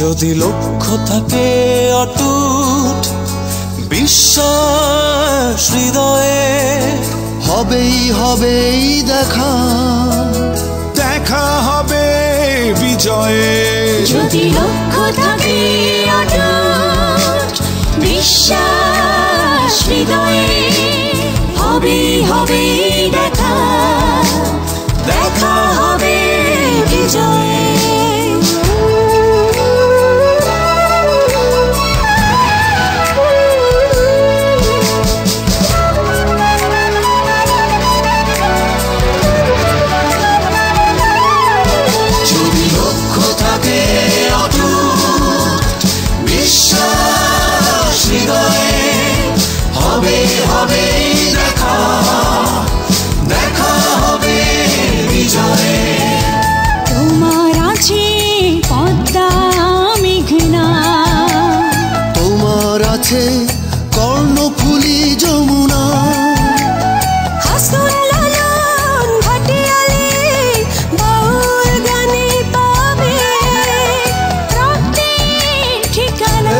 যদি লক্ষ্য থাকে অটুট বিশ্বাস হৃদয়ে, হবেই হবেই দেখা, দেখা হবে বিজয়ে। যদি লক্ষ্য থাকে অটুট বিশ্বাস হৃদয়ে, হবেই হবেই দেখা, দেখা হবে বিজয়ে। কর্ণফুলী যমুনা, হাসন লালন ভাটিয়ালি বাউল গানে পাবে রক্তের ঠিকানা।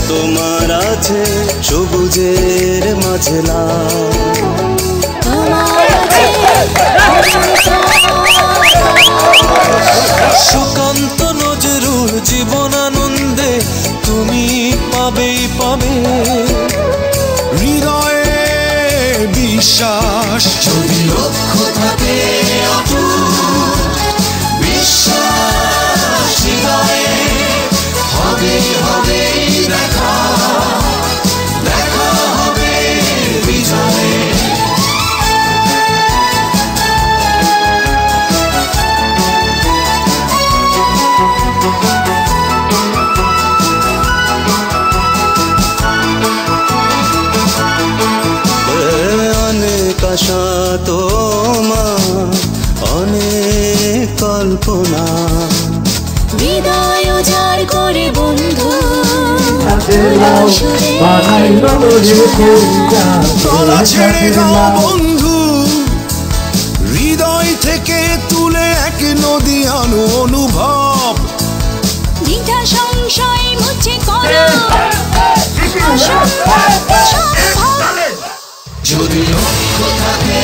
তোমার আছে সবুজের মাঝে লাল, সুকান্ত নজরুল জীবনানন্দে তুমি পাবেই পাবে হৃদয়ে বিশ্বাস। যদি লক্ষ্য থাকে অটুট বিশ্বাস হৃদয়ে, হবে হবে দেখা, দেখা হবে বিজয়ে। আশা তোমার অনেক কল্পনা, হৃদয় উজাড় করে বন্ধু গলা ছেড়ে দাও বন্ধু, হৃদয় থেকে তুলে এক নদী আনো অনুভব। দ্বিধা সংশয় মুছে করো যদি লক্ষ্য থাকে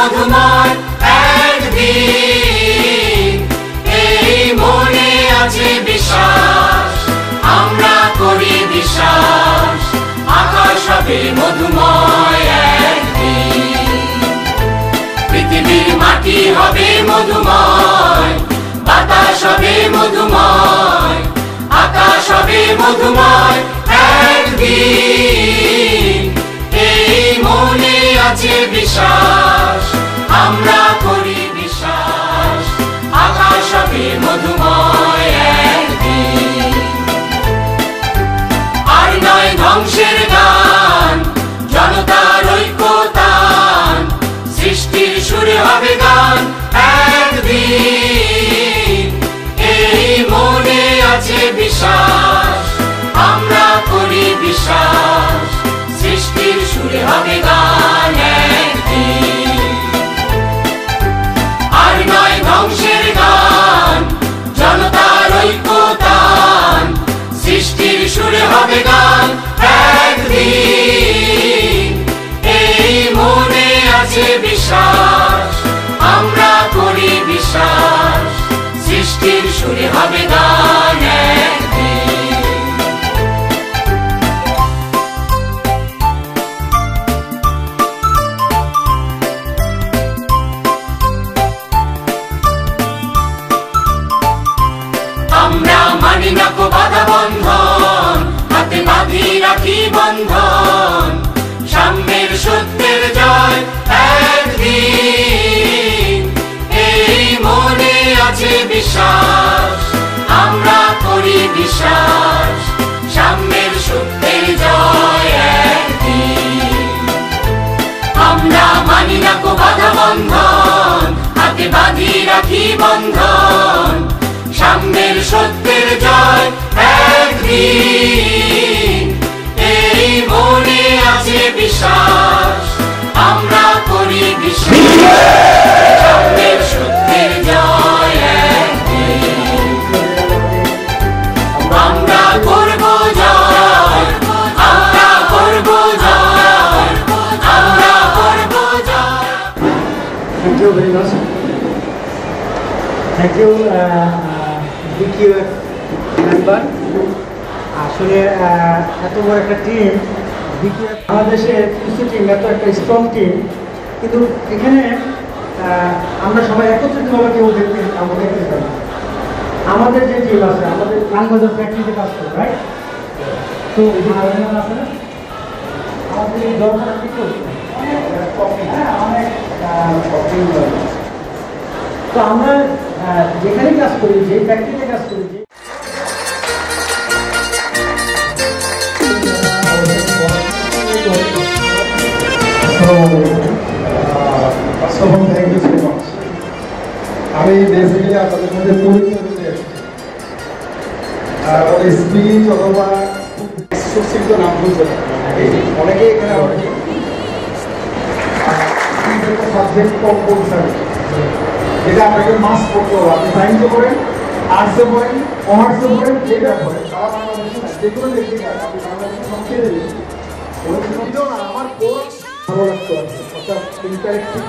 মধুময় একদিন, এই মনে আছে বিশ্বাস, আমরা করি বিশ্বাস, আকাশ হবে মধুময় একদিন। পৃথিবীর মাটি হবে মধুময়, বাতাস হবে মধুময়, আকাশ হবে মধুময় একদিন, এই মনে আছে বিশ্বাস, আমরা করি বিশ্বাস, আকাশ হবে মধুময় একদিন। আর নয় ধ্বংসের গান, জনতার ঐক্যতান, সৃষ্টির সুরে হবে গান একদিন, এই মনে আছে বিশ্বাস, আমরা করি বিশ্বাস, সৃষ্টির সুরে হবে গান একদিন। আর নয় ধ্বংসের গান, জনতার ঐক্যতান, সৃষ্টির সুরে হবে গান একদিন, এই মনে আছে বিশ্বাস, আমরা করি বিশ্বাস, সৃষ্টির সুরে হবে গান একদিন। আমরা মানি না কো বাধা বন্ধন, হাতে বাঁধি রাখি বন্ধন, সাম্যের সত্যের জয় একদিন, এই মনে আছে বিশ্বাস, আমরা করি বিশ্বাস, সাম্যের সত্যের জয় একদিন। আমরা মানি না কো বাধা বন্ধন, হাতে বাঁধি রাখি বন্ধন, সাম্যের সত্যের জয় একদিন, এই মনে আছে বিশ্বাস, আমরা করি বিশ্বাস, সাম্যের সত্যের জয় একদিন, আমরা করব জয়, আমরা করব জয়, আমরা করব জয়। Thank you very much. Thank you, BQF member. আসলে এত বড় একটা টিম, BQF বাংলাদেশের কিছু টিম, এত একটা স্ট্রং টিম, কিন্তু এখানে আমরা সবাই একত্রিতভাবে কেউ আমরা দেখতে পাই। আমাদের যে টিম আছে, আমাদের লালবাজার ফ্যাক্টরিতে কাজ করে, রাইট? তো আছে না আমাদের এই দরকার কি করছে অনেক তো আমরা যেখানে কাজ করি, যে ফ্যাক্টরিতে কাজ করি, আমি বেসিক্যালি আপনাদের মধ্যে পরিচয় দিতে এসেছি, স্পিচ অথবা সুশিক্ষিত নাম বলতে অনেকেই এখানে সাবজেক্ট কম্পালসারি, যেটা আপনাকে মাস্ক করতে হবে। আপনি সায়েন্সে পড়েন, আর্টসে পড়েন, কমার্সে পড়েন, যেটা পড়েন, সারা বাংলাদেশে না, যে কোনো ব্যক্তি আপনি বাংলাদেশে সবচেয়ে দেবেন। আমার কোর্স ভালো লাগতো, অর্থাৎ ইন্টারেক্টিভ